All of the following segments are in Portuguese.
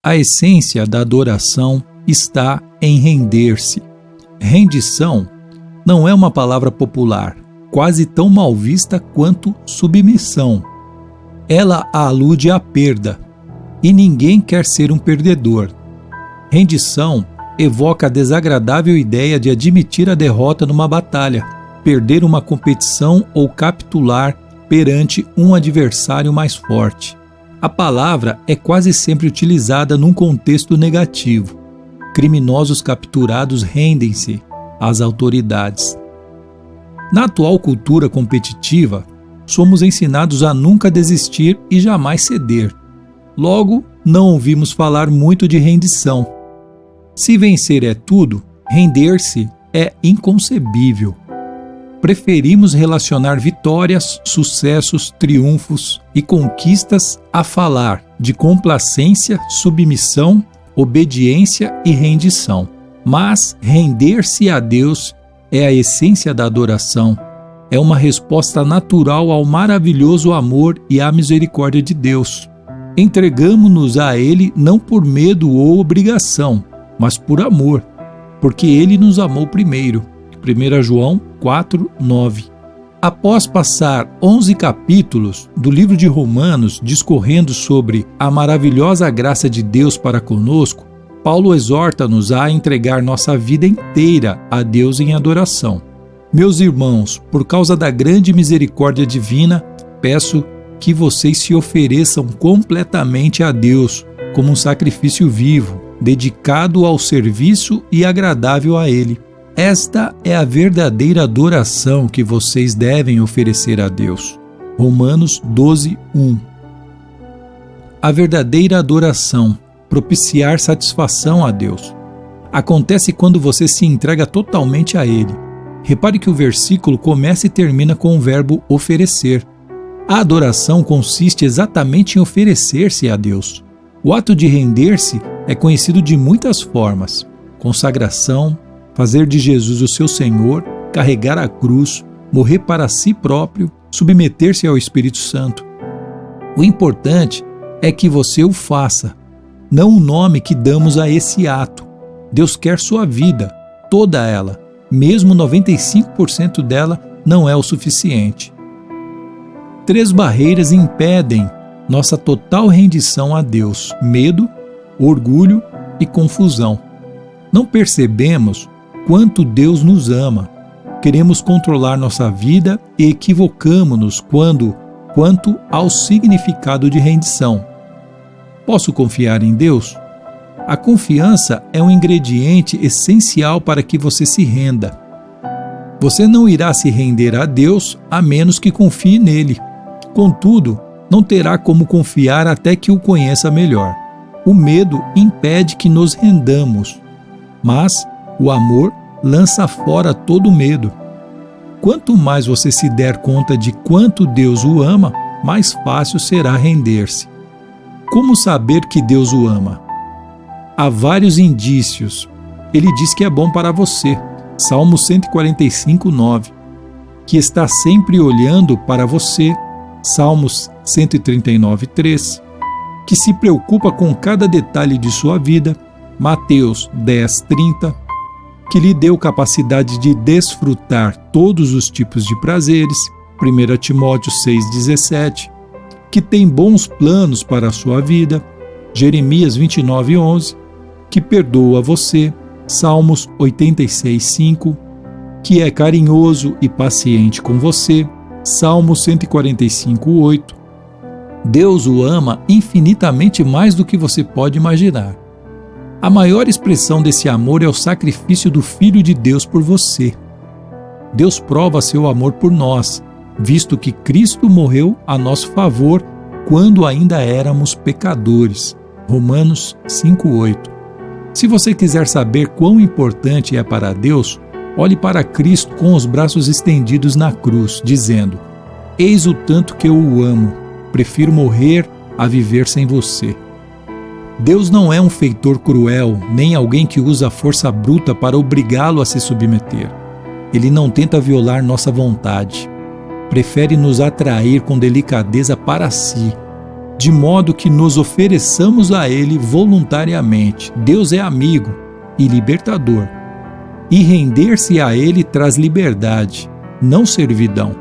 A essência da adoração está em render-se. Rendição não é uma palavra popular, quase tão mal vista quanto submissão. Ela alude à perda, e ninguém quer ser um perdedor. Rendição evoca a desagradável ideia de admitir a derrota numa batalha, perder uma competição ou capitular perante um adversário mais forte. A palavra é quase sempre utilizada num contexto negativo. Criminosos capturados rendem-se às autoridades. Na atual cultura competitiva, somos ensinados a nunca desistir e jamais ceder. Logo, não ouvimos falar muito de rendição. Se vencer é tudo, render-se é inconcebível. Preferimos relacionar vitórias, sucessos, triunfos e conquistas a falar de complacência, submissão, obediência e rendição. Mas render-se a Deus é a essência da adoração. É uma resposta natural ao maravilhoso amor e à misericórdia de Deus. Entregamo-nos a Ele não por medo ou obrigação, mas por amor, porque Ele nos amou primeiro. 1 João 4:9. Após passar 11 capítulos do livro de Romanos discorrendo sobre a maravilhosa graça de Deus para conosco, Paulo exorta-nos a entregar nossa vida inteira a Deus em adoração. Meus irmãos, por causa da grande misericórdia divina, peço que vocês se ofereçam completamente a Deus como um sacrifício vivo, dedicado ao serviço e agradável a Ele. Esta é a verdadeira adoração que vocês devem oferecer a Deus. Romanos 12:1. A verdadeira adoração, propiciar satisfação a Deus, acontece quando você se entrega totalmente a Ele. Repare que o versículo começa e termina com o verbo oferecer. A adoração consiste exatamente em oferecer-se a Deus. O ato de render-se é conhecido de muitas formas: consagração, fazer de Jesus o seu Senhor, carregar a cruz, morrer para si próprio, submeter-se ao Espírito Santo. O importante é que você o faça, não o nome que damos a esse ato. Deus quer sua vida, toda ela, mesmo 95% dela não é o suficiente. 3 barreiras impedem nossa total rendição a Deus: medo, orgulho e confusão. Não percebemos quanto Deus nos ama. Queremos controlar nossa vida e equivocamo-nos quanto ao significado de rendição. Posso confiar em Deus? A confiança é um ingrediente essencial para que você se renda. Você não irá se render a Deus a menos que confie nele. Contudo, não terá como confiar até que o conheça melhor. O medo impede que nos rendamos, mas o amor lança fora todo medo. Quanto mais você se der conta de quanto Deus o ama, mais fácil será render-se. Como saber que Deus o ama? Há vários indícios. Ele diz que é bom para você, Salmo 145:9, que está sempre olhando para você, Salmos 139:3, que se preocupa com cada detalhe de sua vida, Mateus 10:30, que lhe deu capacidade de desfrutar todos os tipos de prazeres, 1 Timóteo 6:17, que tem bons planos para a sua vida, Jeremias 29:11, que perdoa você, Salmos 86:5, que é carinhoso e paciente com você, Salmos 145:8. Deus o ama infinitamente mais do que você pode imaginar. A maior expressão desse amor é o sacrifício do Filho de Deus por você. Deus prova seu amor por nós, visto que Cristo morreu a nosso favor quando ainda éramos pecadores. Romanos 5:8. Se você quiser saber quão importante é para Deus, olhe para Cristo com os braços estendidos na cruz, dizendo: Eis o tanto que eu o amo, prefiro morrer a viver sem você. Deus não é um feitor cruel, nem alguém que usa a força bruta para obrigá-lo a se submeter. Ele não tenta violar nossa vontade. Prefere nos atrair com delicadeza para si. de modo que nos ofereçamos a Ele voluntariamente. Deus é amigo e libertador, e render-se a Ele traz liberdade, não servidão.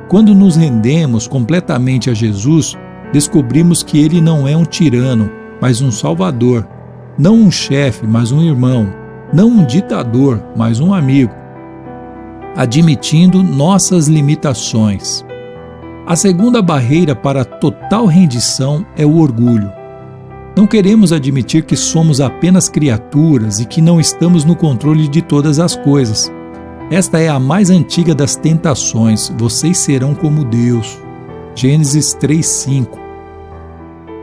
Quando nos rendemos completamente a Jesus, descobrimos que Ele não é um tirano, mas um salvador, não um chefe, mas um irmão, não um ditador, mas um amigo, admitindo nossas limitações. A segunda barreira para a total rendição é o orgulho. Não queremos admitir que somos apenas criaturas e que não estamos no controle de todas as coisas. Esta é a mais antiga das tentações. Vocês serão como Deus. Gênesis 3:5.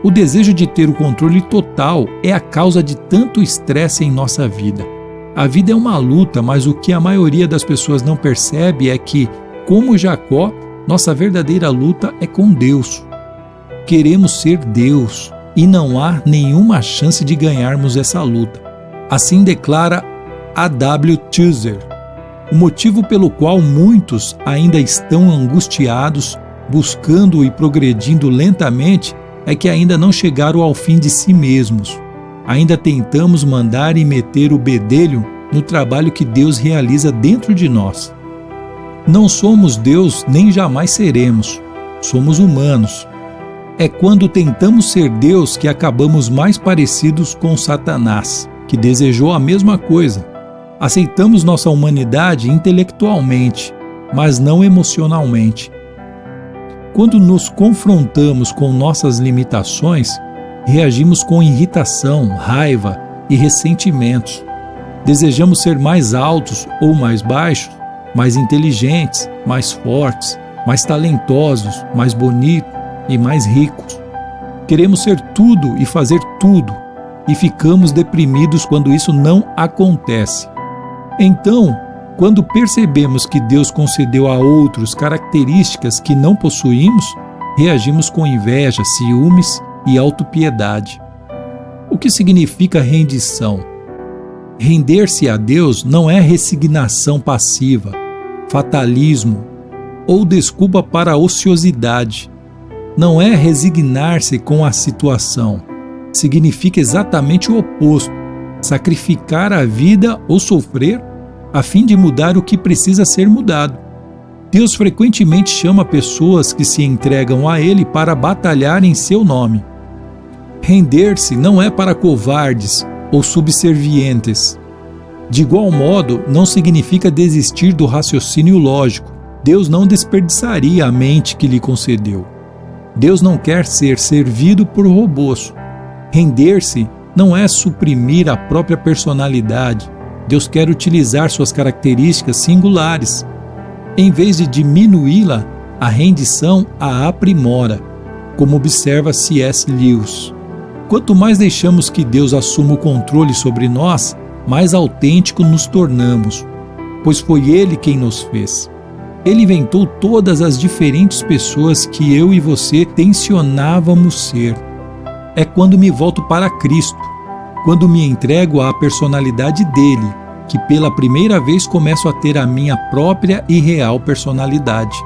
O desejo de ter o controle total é a causa de tanto estresse em nossa vida. A vida é uma luta, mas o que a maioria das pessoas não percebe é que, como Jacó, nossa verdadeira luta é com Deus. Queremos ser Deus e não há nenhuma chance de ganharmos essa luta. Assim declara A.W. Tozer. O motivo pelo qual muitos ainda estão angustiados, buscando e progredindo lentamente, é que ainda não chegaram ao fim de si mesmos. Ainda tentamos mandar e meter o bedelho no trabalho que Deus realiza dentro de nós. Não somos Deus nem jamais seremos. Somos humanos. É quando tentamos ser Deus que acabamos mais parecidos com Satanás, que desejou a mesma coisa. Aceitamos nossa humanidade intelectualmente, mas não emocionalmente. Quando nos confrontamos com nossas limitações, reagimos com irritação, raiva e ressentimentos. Desejamos ser mais altos ou mais baixos, mais inteligentes, mais fortes, mais talentosos, mais bonitos e mais ricos. Queremos ser tudo e fazer tudo, e ficamos deprimidos quando isso não acontece. Então, quando percebemos que Deus concedeu a outros características que não possuímos, reagimos com inveja, ciúmes e autopiedade. O que significa rendição? Render-se a Deus não é resignação passiva, fatalismo ou desculpa para a ociosidade. Não é resignar-se com a situação. Significa exatamente o oposto: sacrificar a vida ou sofrer a fim de mudar o que precisa ser mudado. Deus frequentemente chama pessoas que se entregam a Ele para batalhar em seu nome. Render-se não é para covardes ou subservientes. De igual modo, não significa desistir do raciocínio lógico. Deus não desperdiçaria a mente que lhe concedeu. Deus não quer ser servido por robôs. Render-se não é suprimir a própria personalidade. Deus quer utilizar suas características singulares. Em vez de diminuí-la, a rendição a aprimora, como observa C.S. Lewis. Quanto mais deixamos que Deus assuma o controle sobre nós, mais autêntico nos tornamos, pois foi Ele quem nos fez. Ele inventou todas as diferentes pessoas que eu e você tensionávamos ser. É quando me volto para Cristo, quando me entrego à personalidade dele, que pela primeira vez começo a ter a minha própria e real personalidade.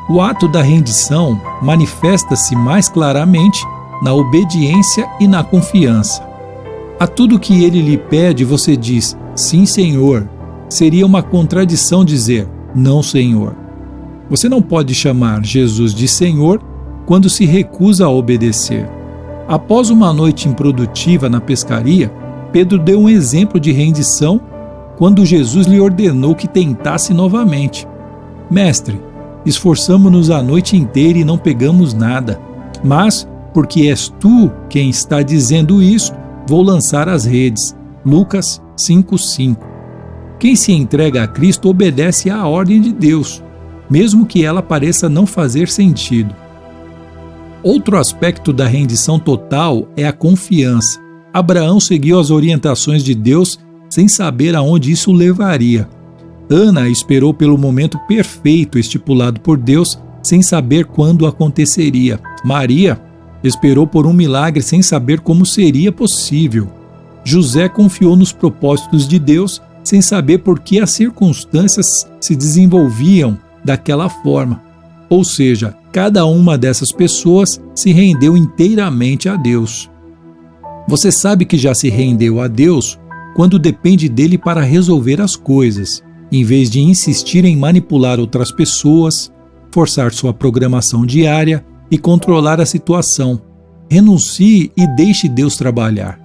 O ato da rendição manifesta-se mais claramente na obediência e na confiança. A tudo que ele lhe pede, você diz, sim, Senhor. Seria uma contradição dizer, não, Senhor. Você não pode chamar Jesus de Senhor quando se recusa a obedecer. Após uma noite improdutiva na pescaria, Pedro deu um exemplo de rendição quando Jesus lhe ordenou que tentasse novamente. Mestre, esforçamo-nos a noite inteira e não pegamos nada, mas, porque és tu quem está dizendo isso, vou lançar as redes. Lucas 5:5. Quem se entrega a Cristo obedece à ordem de Deus, mesmo que ela pareça não fazer sentido. Outro aspecto da rendição total é a confiança. Abraão seguiu as orientações de Deus sem saber aonde isso o levaria. Ana esperou pelo momento perfeito estipulado por Deus sem saber quando aconteceria. Maria esperou por um milagre sem saber como seria possível. José confiou nos propósitos de Deus sem saber por que as circunstâncias se desenvolviam daquela forma. Ou seja, Cada uma dessas pessoas se rendeu inteiramente a Deus. Você sabe que já se rendeu a Deus quando depende dele para resolver as coisas, em vez de insistir em manipular outras pessoas, forçar sua programação diária e controlar a situação. Renuncie e deixe Deus trabalhar.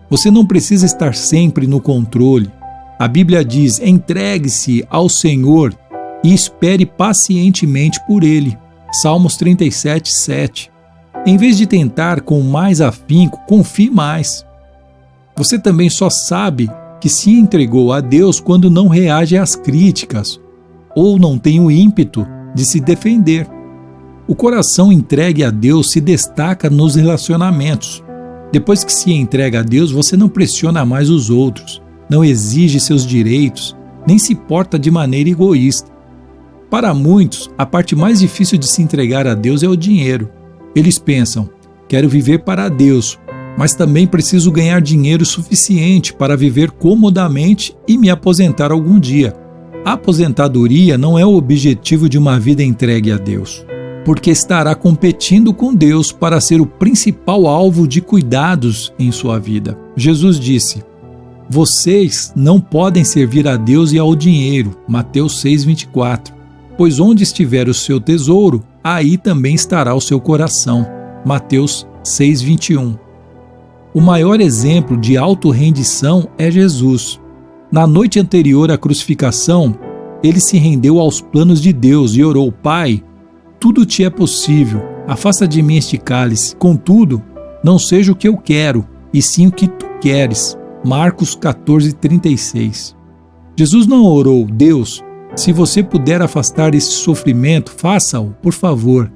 Você não precisa estar sempre no controle. A Bíblia diz: entregue-se ao Senhor e espere pacientemente por Ele. Salmos 37, 7. Em vez de tentar com mais afinco, confie mais. Você também só sabe que se entregou a Deus quando não reage às críticas ou não tem o ímpeto de se defender. O coração entregue a Deus se destaca nos relacionamentos. Depois que se entrega a Deus, você não pressiona mais os outros, não exige seus direitos, nem se porta de maneira egoísta. Para muitos, a parte mais difícil de se entregar a Deus é o dinheiro. Eles pensam: quero viver para Deus, mas também preciso ganhar dinheiro suficiente para viver comodamente e me aposentar algum dia. A aposentadoria não é o objetivo de uma vida entregue a Deus, porque estará competindo com Deus para ser o principal alvo de cuidados em sua vida. Jesus disse: vocês não podem servir a Deus e ao dinheiro. Mateus 6,24. Pois onde estiver o seu tesouro, aí também estará o seu coração. Mateus 6,21. O maior exemplo de autorrendição é Jesus. Na noite anterior à crucificação, ele se rendeu aos planos de Deus e orou: Pai, tudo te é possível, afasta de mim este cálice, contudo, não seja o que eu quero, e sim o que tu queres. Marcos 14,36. Jesus não orou: Deus, se você puder afastar esse sofrimento, faça-o, por favor.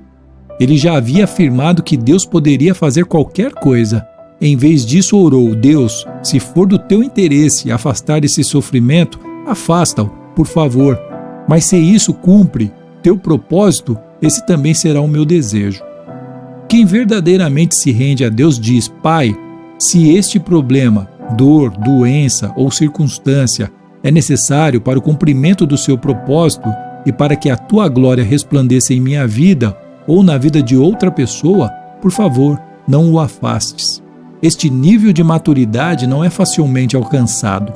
Ele já havia afirmado que Deus poderia fazer qualquer coisa. Em vez disso, orou: Deus, se for do teu interesse afastar esse sofrimento, afasta-o, por favor. Mas se isso cumpre teu propósito, esse também será o meu desejo. Quem verdadeiramente se rende a Deus diz: Pai, se este problema, dor, doença ou circunstância é necessário para o cumprimento do seu propósito e para que a tua glória resplandeça em minha vida ou na vida de outra pessoa, por favor, não o afastes. Este nível de maturidade não é facilmente alcançado.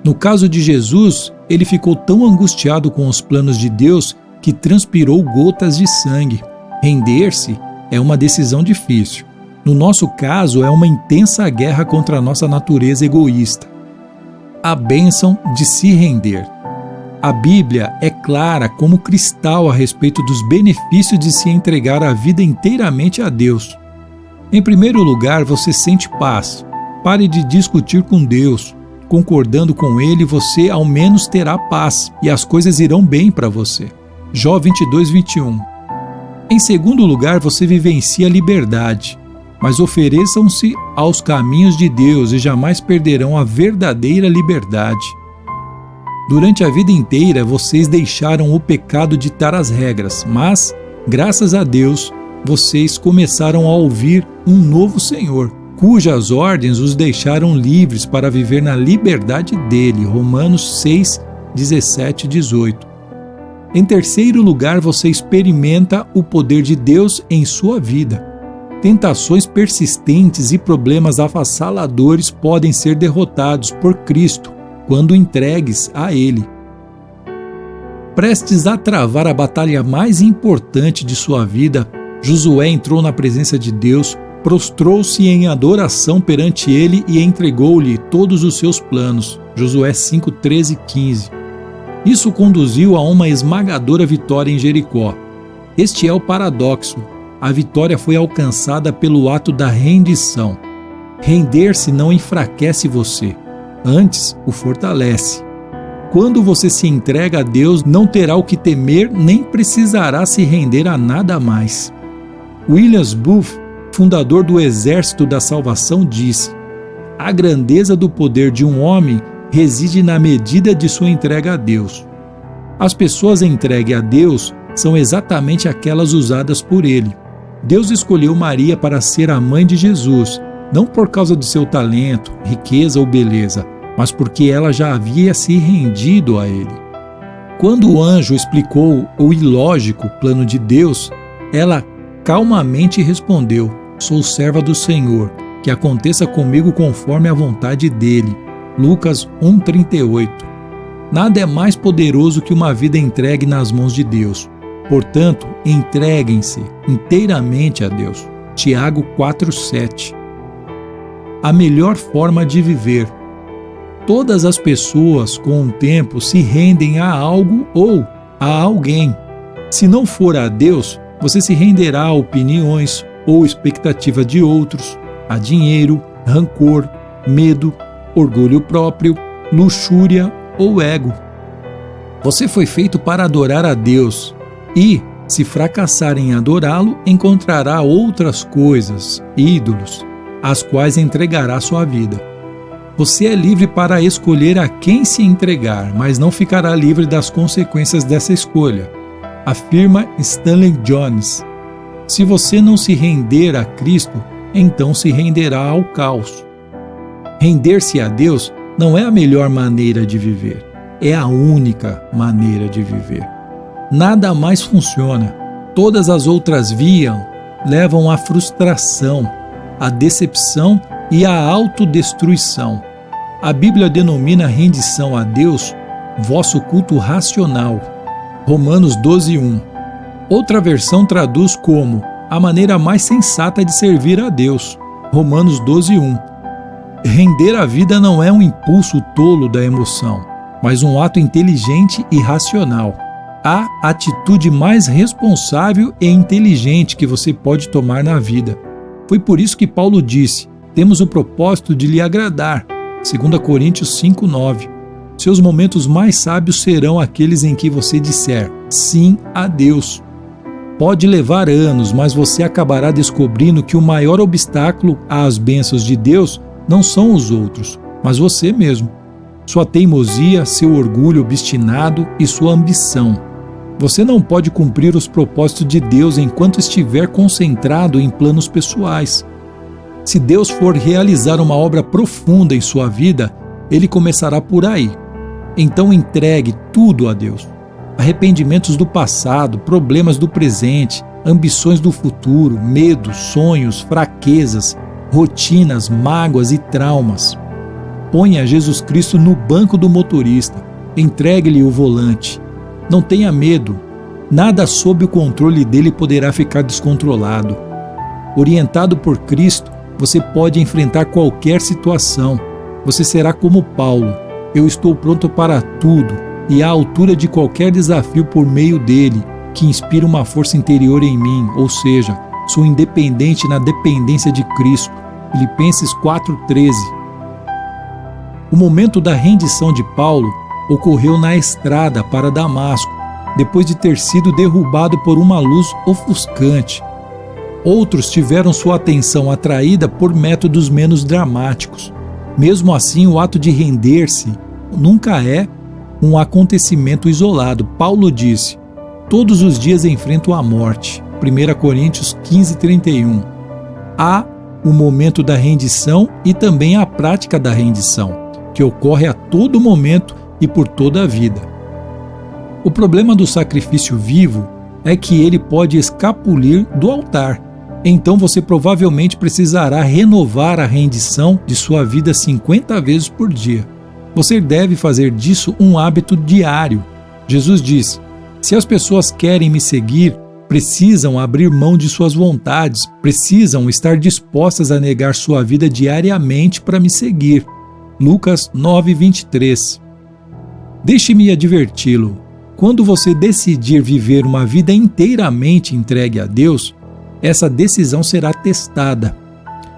No caso de Jesus, ele ficou tão angustiado com os planos de Deus que transpirou gotas de sangue. Render-se é uma decisão difícil. No nosso caso, é uma intensa guerra contra a nossa natureza egoísta. A bênção de se render. A Bíblia é clara como cristal a respeito dos benefícios de se entregar a vida inteiramente a Deus. Em primeiro lugar, você sente paz. Pare de discutir com Deus. Concordando com Ele, você ao menos terá paz e as coisas irão bem para você. Jó 22:21. Em segundo lugar, você vivencia a liberdade. Mas ofereçam-se aos caminhos de Deus e jamais perderão a verdadeira liberdade. Durante a vida inteira, vocês deixaram o pecado ditar as regras, mas, graças a Deus, vocês começaram a ouvir um novo Senhor, cujas ordens os deixaram livres para viver na liberdade dele. Romanos 6, 17 e 18. Em terceiro lugar, você experimenta o poder de Deus em sua vida. Tentações persistentes e problemas avassaladores podem ser derrotados por Cristo quando entregues a Ele. Prestes a travar a batalha mais importante de sua vida, Josué entrou na presença de Deus, prostrou-se em adoração perante Ele e entregou-lhe todos os seus planos. Josué 5, 13 e 15. Isso conduziu a uma esmagadora vitória em Jericó. Este é o paradoxo. A vitória foi alcançada pelo ato da rendição. Render-se não enfraquece você, antes o fortalece. Quando você se entrega a Deus, não terá o que temer nem precisará se render a nada mais. William Booth, fundador do Exército da Salvação, disse: a grandeza do poder de um homem reside na medida de sua entrega a Deus. As pessoas entregues a Deus são exatamente aquelas usadas por Ele. Deus escolheu Maria para ser a mãe de Jesus, não por causa de seu talento, riqueza ou beleza, mas porque ela já havia se rendido a Ele. Quando o anjo explicou o ilógico plano de Deus, Ela calmamente respondeu: sou serva do Senhor, que aconteça comigo conforme a vontade dele. Lucas 1,38. Nada é mais poderoso que uma vida entregue nas mãos de Deus. Portanto, entreguem-se inteiramente a Deus. Tiago 4,7. A melhor forma de viver. Todas as pessoas, com o tempo, se rendem a algo ou a alguém. Se não for a Deus, você se renderá a opiniões ou expectativa de outros, a dinheiro, rancor, medo, orgulho próprio, luxúria ou ego. Você foi feito para adorar a Deus e, se fracassar em adorá-lo, encontrará outras coisas, ídolos, às quais entregará sua vida. Você é livre para escolher a quem se entregar, mas não ficará livre das consequências dessa escolha, afirma Stanley Jones. Se você não se render a Cristo, então se renderá ao caos. Render-se a Deus não é a melhor maneira de viver, é a única maneira de viver. Nada mais funciona. Todas as outras vias levam à frustração, à decepção e à autodestruição. A Bíblia denomina a rendição a Deus vosso culto racional. Romanos 12:1. Outra versão traduz como a maneira mais sensata de servir a Deus. Romanos 12:1. Render a vida não é um impulso tolo da emoção, mas um ato inteligente e racional. A atitude mais responsável e inteligente que você pode tomar na vida. Foi por isso que Paulo disse: temos o propósito de lhe agradar. 2 Coríntios 5:9. Seus momentos mais sábios serão aqueles em que você disser sim a Deus. Pode levar anos, mas você acabará descobrindo que o maior obstáculo às bênçãos de Deus não são os outros, mas você mesmo. Sua teimosia, seu orgulho obstinado e sua ambição. Você não pode cumprir os propósitos de Deus enquanto estiver concentrado em planos pessoais. Se Deus for realizar uma obra profunda em sua vida, Ele começará por aí. Então entregue tudo a Deus. Arrependimentos do passado, problemas do presente, ambições do futuro, medos, sonhos, fraquezas, rotinas, mágoas e traumas. Ponha Jesus Cristo no banco do motorista. Entregue-lhe o volante. Não tenha medo. Nada sob o controle dele poderá ficar descontrolado. Orientado por Cristo, você pode enfrentar qualquer situação. Você será como Paulo. Eu estou pronto para tudo e à altura de qualquer desafio por meio dele, que inspira uma força interior em mim, ou seja, sou independente na dependência de Cristo. Filipenses 4:13. O momento da rendição de Paulo ocorreu na estrada para Damasco, depois de ter sido derrubado por uma luz ofuscante. Outros tiveram sua atenção atraída por métodos menos dramáticos. Mesmo assim, o ato de render-se nunca é um acontecimento isolado. Paulo disse: todos os dias enfrento a morte. 1 Coríntios 15:31. Há o momento da rendição e também a prática da rendição, que ocorre a todo momento e por toda a vida. O problema do sacrifício vivo é que ele pode escapulir do altar. Então você provavelmente precisará renovar a rendição de sua vida 50 vezes por dia. Você deve fazer disso um hábito diário. Jesus disse: se as pessoas querem me seguir, precisam abrir mão de suas vontades, precisam estar dispostas a negar sua vida diariamente para me seguir. Lucas 9:23. Deixe-me adverti-lo. Quando você decidir viver uma vida inteiramente entregue a Deus, essa decisão será testada.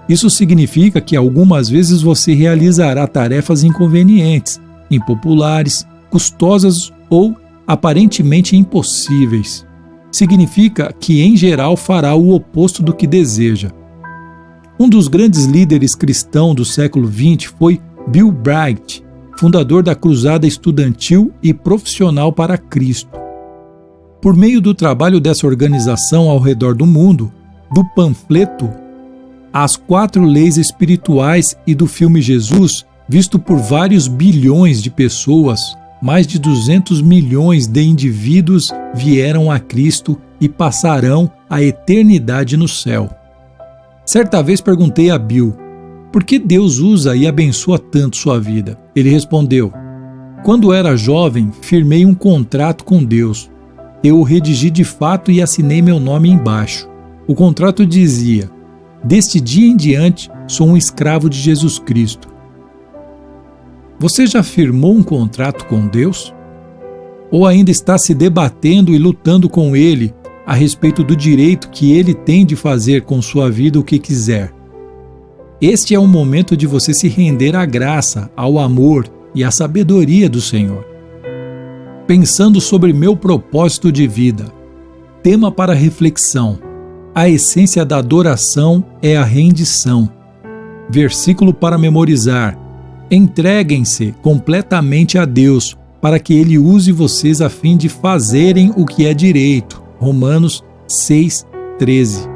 Isso significa que algumas vezes você realizará tarefas inconvenientes, impopulares, custosas ou aparentemente impossíveis. Significa que, em geral, fará o oposto do que deseja. Um dos grandes líderes cristãos do século XX foi Bill Bright, fundador da Cruzada Estudantil e Profissional para Cristo. Por meio do trabalho dessa organização ao redor do mundo, do panfleto As 4 Leis Espirituais e do filme Jesus, visto por vários bilhões de pessoas, mais de 200 milhões de indivíduos vieram a Cristo e passarão a eternidade no céu. Certa vez perguntei a Bill, por que Deus usa e abençoa tanto sua vida? Ele respondeu, quando era jovem, firmei um contrato com Deus. Eu o redigi de fato e assinei meu nome embaixo. O contrato dizia, deste dia em diante, sou um escravo de Jesus Cristo. Você já firmou um contrato com Deus? Ou ainda está se debatendo e lutando com Ele a respeito do direito que Ele tem de fazer com sua vida o que quiser? Este é o momento de você se render à graça, ao amor e à sabedoria do Senhor. Pensando sobre meu propósito de vida, tema para reflexão: a essência da adoração é a rendição. Versículo para memorizar: entreguem-se completamente a Deus, para que Ele use vocês a fim de fazerem o que é direito. Romanos 6:13.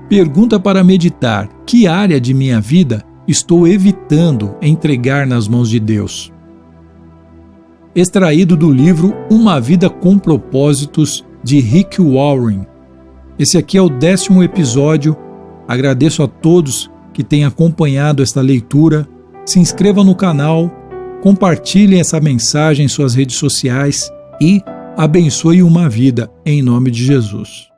Pergunta para meditar: que área de minha vida estou evitando entregar nas mãos de Deus? Extraído do livro Uma Vida com Propósitos, de Rick Warren. Esse aqui é o 10º episódio. Agradeço a todos que têm acompanhado esta leitura. Se inscreva no canal, compartilhem essa mensagem em suas redes sociais e abençoe uma vida em nome de Jesus.